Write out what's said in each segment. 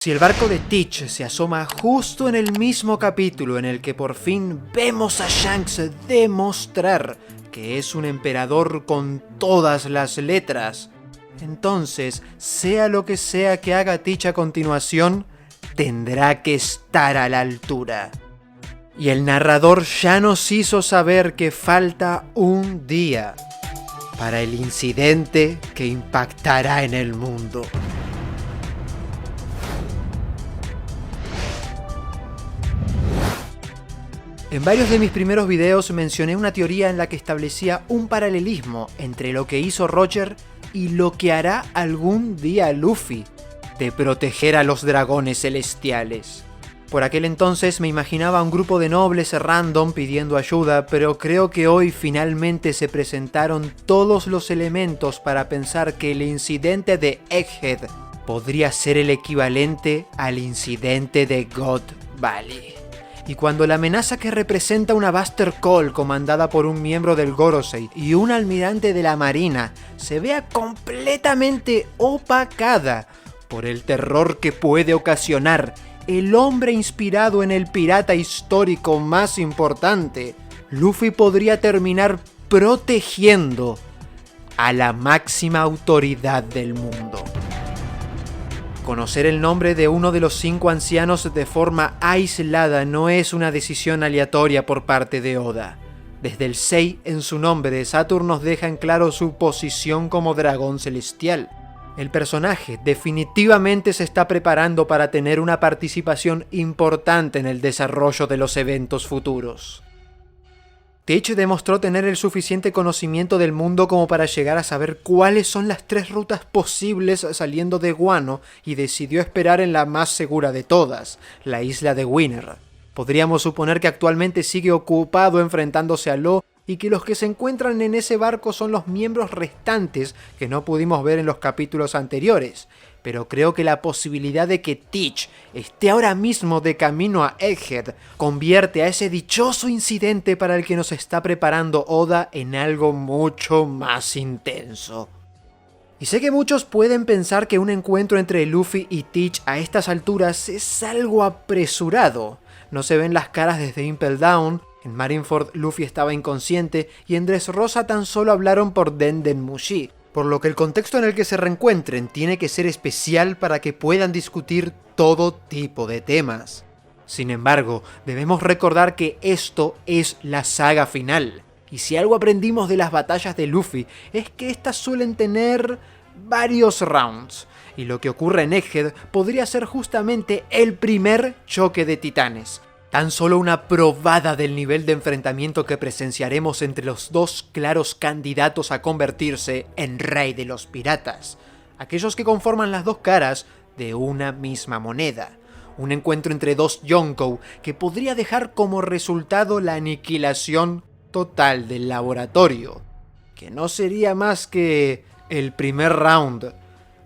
Si el barco de Teach se asoma justo en el mismo capítulo en el que por fin vemos a Shanks demostrar que es un emperador con todas las letras, entonces, sea lo que sea que haga Teach a continuación, tendrá que estar a la altura. Y el narrador ya nos hizo saber que falta un día para el incidente que impactará en el mundo. En varios de mis primeros videos mencioné una teoría en la que establecía un paralelismo entre lo que hizo Roger y lo que hará algún día Luffy, de proteger a los dragones celestiales. Por aquel entonces me imaginaba a un grupo de nobles random pidiendo ayuda, pero creo que hoy finalmente se presentaron todos los elementos para pensar que el incidente de Egghead podría ser el equivalente al incidente de God Valley. Y cuando la amenaza que representa una Buster Call comandada por un miembro del Gorosei y un almirante de la marina se vea completamente opacada por el terror que puede ocasionar el hombre inspirado en el pirata histórico más importante, Luffy podría terminar protegiendo a la máxima autoridad del mundo. Conocer el nombre de uno de los 5 ancianos de forma aislada no es una decisión aleatoria por parte de Oda. Desde el Sei en su nombre, Saturn nos deja en claro su posición como dragón celestial. El personaje definitivamente se está preparando para tener una participación importante en el desarrollo de los eventos futuros. Teach demostró tener el suficiente conocimiento del mundo como para llegar a saber cuáles son las 3 rutas posibles saliendo de Wano y decidió esperar en la más segura de todas, la isla de Winner. Podríamos suponer que actualmente sigue ocupado enfrentándose a Law y que los que se encuentran en ese barco son los miembros restantes que no pudimos ver en los capítulos anteriores. Pero creo que la posibilidad de que Teach esté ahora mismo de camino a Egghead convierte a ese dichoso incidente para el que nos está preparando Oda en algo mucho más intenso. Y sé que muchos pueden pensar que un encuentro entre Luffy y Teach a estas alturas es algo apresurado. No se ven las caras desde Impel Down, en Marineford Luffy estaba inconsciente y en Dressrosa tan solo hablaron por Denden Mushi. Por lo que el contexto en el que se reencuentren tiene que ser especial para que puedan discutir todo tipo de temas. Sin embargo, debemos recordar que esto es la saga final, y si algo aprendimos de las batallas de Luffy es que estas suelen tener varios rounds, y lo que ocurre en Egghead podría ser justamente el primer choque de titanes. Tan solo una probada del nivel de enfrentamiento que presenciaremos entre los 2 claros candidatos a convertirse en rey de los piratas, aquellos que conforman las 2 caras de una misma moneda. Un encuentro entre 2 Yonkou que podría dejar como resultado la aniquilación total del laboratorio, que no sería más que el primer round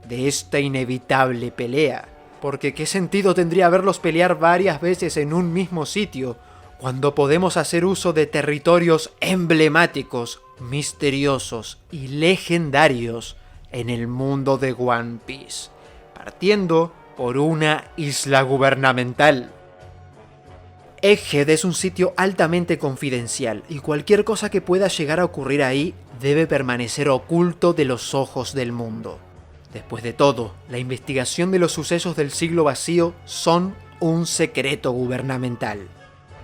de esta inevitable pelea. Porque ¿qué sentido tendría verlos pelear varias veces en un mismo sitio, cuando podemos hacer uso de territorios emblemáticos, misteriosos y legendarios en el mundo de One Piece, partiendo por una isla gubernamental? Egghead es un sitio altamente confidencial, y cualquier cosa que pueda llegar a ocurrir ahí debe permanecer oculto de los ojos del mundo. Después de todo, la investigación de los sucesos del siglo vacío son un secreto gubernamental.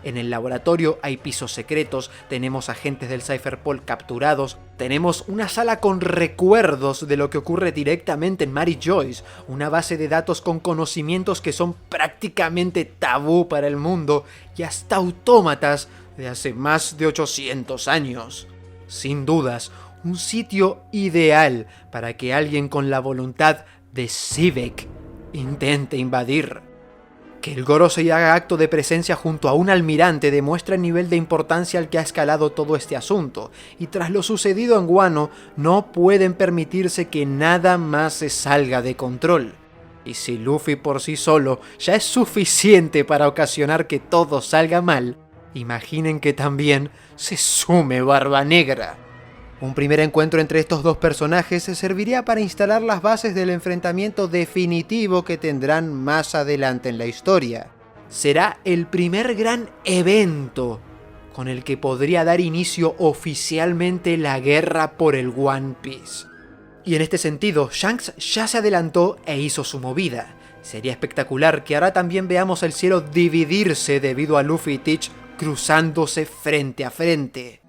En el laboratorio hay pisos secretos, tenemos agentes del Cypherpol capturados, tenemos una sala con recuerdos de lo que ocurre directamente en Mary Joyce, una base de datos con conocimientos que son prácticamente tabú para el mundo, y hasta autómatas de hace más de 800 años. Sin dudas, un sitio ideal para que alguien con la voluntad de Sivek intente invadir. Que el Gorosei haga acto de presencia junto a un almirante demuestra el nivel de importancia al que ha escalado todo este asunto, y tras lo sucedido en Wano, no pueden permitirse que nada más se salga de control. Y si Luffy por sí solo ya es suficiente para ocasionar que todo salga mal, imaginen que también se sume Barba Negra. Un primer encuentro entre estos dos personajes serviría para instalar las bases del enfrentamiento definitivo que tendrán más adelante en la historia. Será el primer gran evento con el que podría dar inicio oficialmente la guerra por el One Piece. Y en este sentido, Shanks ya se adelantó e hizo su movida. Sería espectacular que ahora también veamos el cielo dividirse debido a Luffy y Teach cruzándose frente a frente.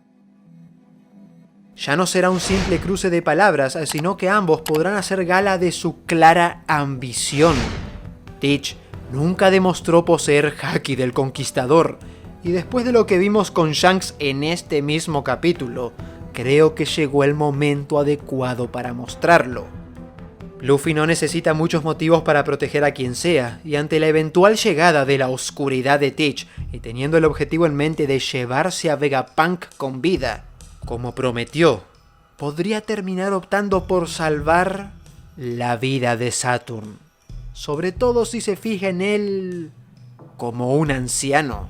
Ya no será un simple cruce de palabras, sino que ambos podrán hacer gala de su clara ambición. Teach nunca demostró poseer Haki del Conquistador, y después de lo que vimos con Shanks en este mismo capítulo, creo que llegó el momento adecuado para mostrarlo. Luffy no necesita muchos motivos para proteger a quien sea, y ante la eventual llegada de la oscuridad de Teach, y teniendo el objetivo en mente de llevarse a Vegapunk con vida, como prometió, podría terminar optando por salvar la vida de Saturn. Sobre todo si se fija en él como un anciano.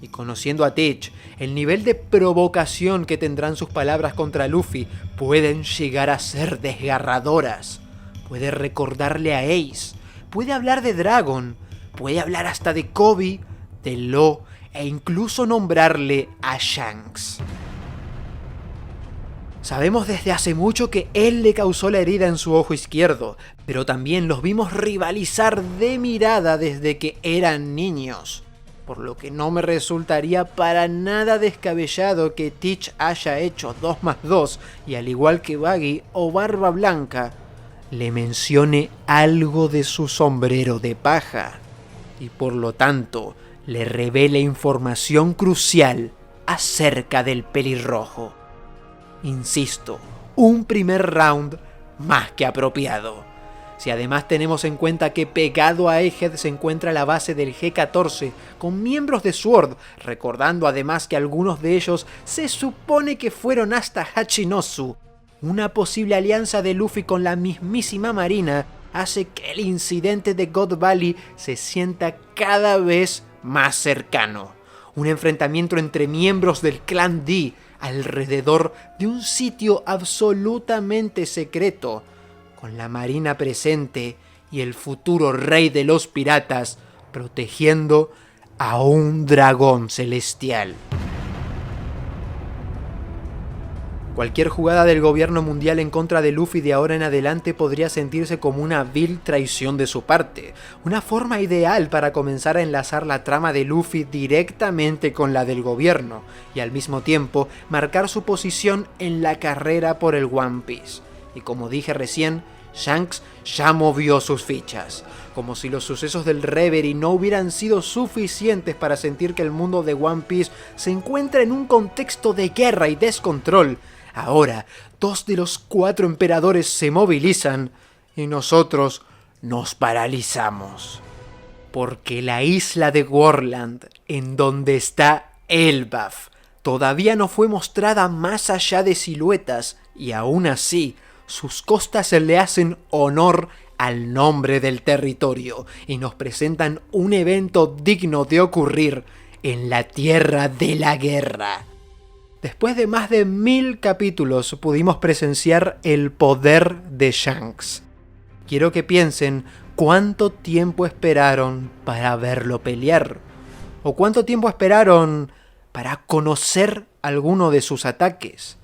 Y conociendo a Teach, el nivel de provocación que tendrán sus palabras contra Luffy pueden llegar a ser desgarradoras. Puede recordarle a Ace, puede hablar de Dragon, puede hablar hasta de Kobe, de Law e incluso nombrarle a Shanks. Sabemos desde hace mucho que él le causó la herida en su ojo izquierdo, pero también los vimos rivalizar de mirada desde que eran niños. Por lo que no me resultaría para nada descabellado que Teach haya hecho 2 más 2 y al igual que Baggy o Barba Blanca, le mencione algo de su sombrero de paja y por lo tanto le revele información crucial acerca del pelirrojo. Insisto, un primer round más que apropiado. Si además tenemos en cuenta que pegado a Egghead se encuentra la base del G-14 con miembros de SWORD, recordando además que algunos de ellos se supone que fueron hasta Hachinosu, una posible alianza de Luffy con la mismísima Marina hace que el incidente de God Valley se sienta cada vez más cercano. Un enfrentamiento entre miembros del clan D alrededor de un sitio absolutamente secreto, con la marina presente y el futuro rey de los piratas protegiendo a un dragón celestial. Cualquier jugada del gobierno mundial en contra de Luffy de ahora en adelante podría sentirse como una vil traición de su parte, una forma ideal para comenzar a enlazar la trama de Luffy directamente con la del gobierno, y al mismo tiempo marcar su posición en la carrera por el One Piece. Y como dije recién, Shanks ya movió sus fichas, como si los sucesos del Reverie no hubieran sido suficientes para sentir que el mundo de One Piece se encuentra en un contexto de guerra y descontrol. Ahora, 2 de los 4 emperadores se movilizan y nosotros nos paralizamos. Porque la isla de Worldland, en donde está Elbaf, todavía no fue mostrada más allá de siluetas y aún así sus costas se le hacen honor al nombre del territorio y nos presentan un evento digno de ocurrir en la Tierra de la Guerra. Después de más de 1000 capítulos pudimos presenciar el poder de Shanks. Quiero que piensen cuánto tiempo esperaron para verlo pelear, o cuánto tiempo esperaron para conocer alguno de sus ataques.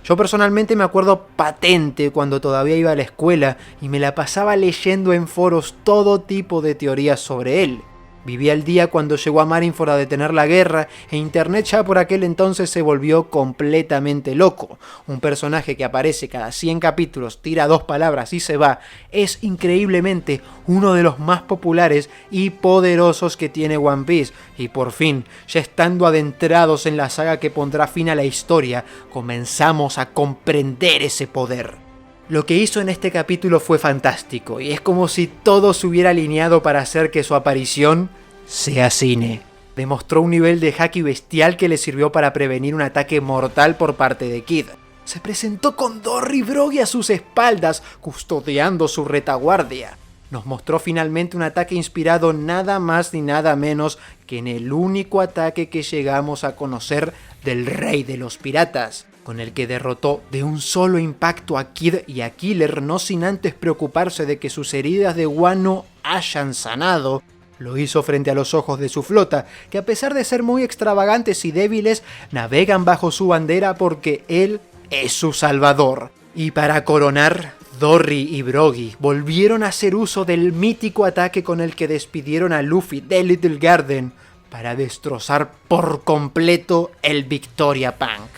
Yo personalmente me acuerdo patente cuando todavía iba a la escuela y me la pasaba leyendo en foros todo tipo de teorías sobre él. Vivía el día cuando llegó a Marineford a detener la guerra e internet ya por aquel entonces se volvió completamente loco. Un personaje que aparece cada 100 capítulos, tira 2 palabras y se va, es increíblemente uno de los más populares y poderosos que tiene One Piece. Y por fin, ya estando adentrados en la saga que pondrá fin a la historia, comenzamos a comprender ese poder. Lo que hizo en este capítulo fue fantástico y es como si todo se hubiera alineado para hacer que su aparición sea cine. Demostró un nivel de haki bestial que le sirvió para prevenir un ataque mortal por parte de Kid. Se presentó con Dory Broggy a sus espaldas, custodiando su retaguardia. Nos mostró finalmente un ataque inspirado nada más ni nada menos que en el único ataque que llegamos a conocer del rey de los piratas. con el que derrotó de un solo impacto a Kid y a Killer, no sin antes preocuparse de que sus heridas de Wano hayan sanado. Lo hizo frente a los ojos de su flota, que a pesar de ser muy extravagantes y débiles, navegan bajo su bandera porque él es su salvador. Y para coronar, Dory y Brogy volvieron a hacer uso del mítico ataque con el que despidieron a Luffy de Little Garden para destrozar por completo el Victoria Bank.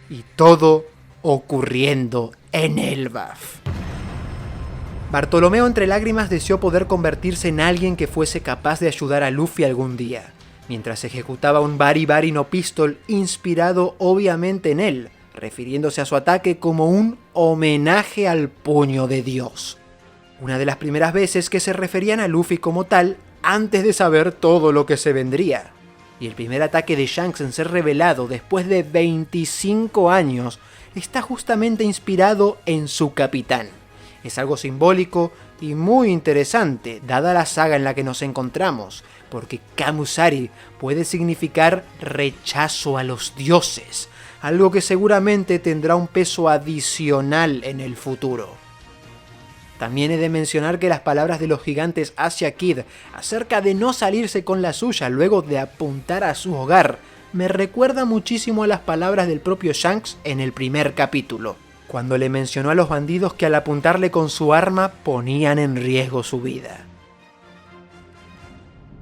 Y todo ocurriendo en Elbaf. Bartolomeo entre lágrimas deseó poder convertirse en alguien que fuese capaz de ayudar a Luffy algún día, mientras ejecutaba un Bari Bari no Pistol inspirado obviamente en él, refiriéndose a su ataque como un homenaje al puño de Dios. Una de las primeras veces que se referían a Luffy como tal antes de saber todo lo que se vendría. Y el primer ataque de Shanks en ser revelado después de 25 años está justamente inspirado en su capitán. Es algo simbólico y muy interesante, dada la saga en la que nos encontramos, porque Kamusari puede significar rechazo a los dioses, algo que seguramente tendrá un peso adicional en el futuro. También he de mencionar que las palabras de los gigantes hacia Kid acerca de no salirse con la suya luego de apuntar a su hogar me recuerda muchísimo a las palabras del propio Shanks en el primer capítulo, cuando le mencionó a los bandidos que al apuntarle con su arma ponían en riesgo su vida.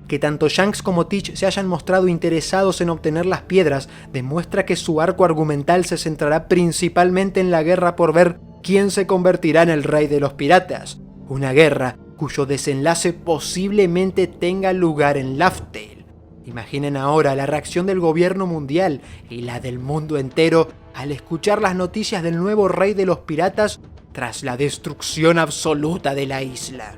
Que tanto Shanks como Teach se hayan mostrado interesados en obtener las piedras demuestra que su arco argumental se centrará principalmente en la guerra por ver quién se convertirá en el rey de los piratas, una guerra cuyo desenlace posiblemente tenga lugar en Laugh Tale. Imaginen ahora la reacción del gobierno mundial y la del mundo entero al escuchar las noticias del nuevo rey de los piratas tras la destrucción absoluta de la isla.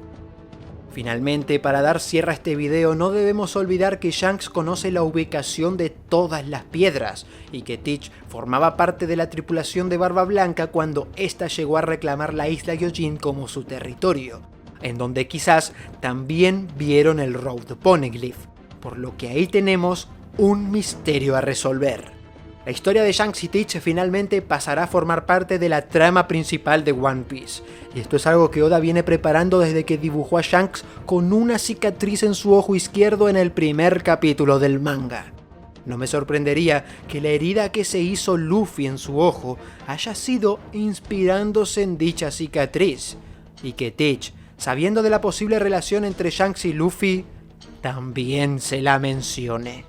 Finalmente, para dar cierre a este video, no debemos olvidar que Shanks conoce la ubicación de todas las piedras y que Teach formaba parte de la tripulación de Barba Blanca cuando ésta llegó a reclamar la isla Gyojin como su territorio, en donde quizás también vieron el Road Poneglyph, por lo que ahí tenemos un misterio a resolver. La historia de Shanks y Teach finalmente pasará a formar parte de la trama principal de One Piece, y esto es algo que Oda viene preparando desde que dibujó a Shanks con una cicatriz en su ojo izquierdo en el primer capítulo del manga. No me sorprendería que la herida que se hizo Luffy en su ojo haya sido inspirándose en dicha cicatriz, y que Teach, sabiendo de la posible relación entre Shanks y Luffy, también se la mencione.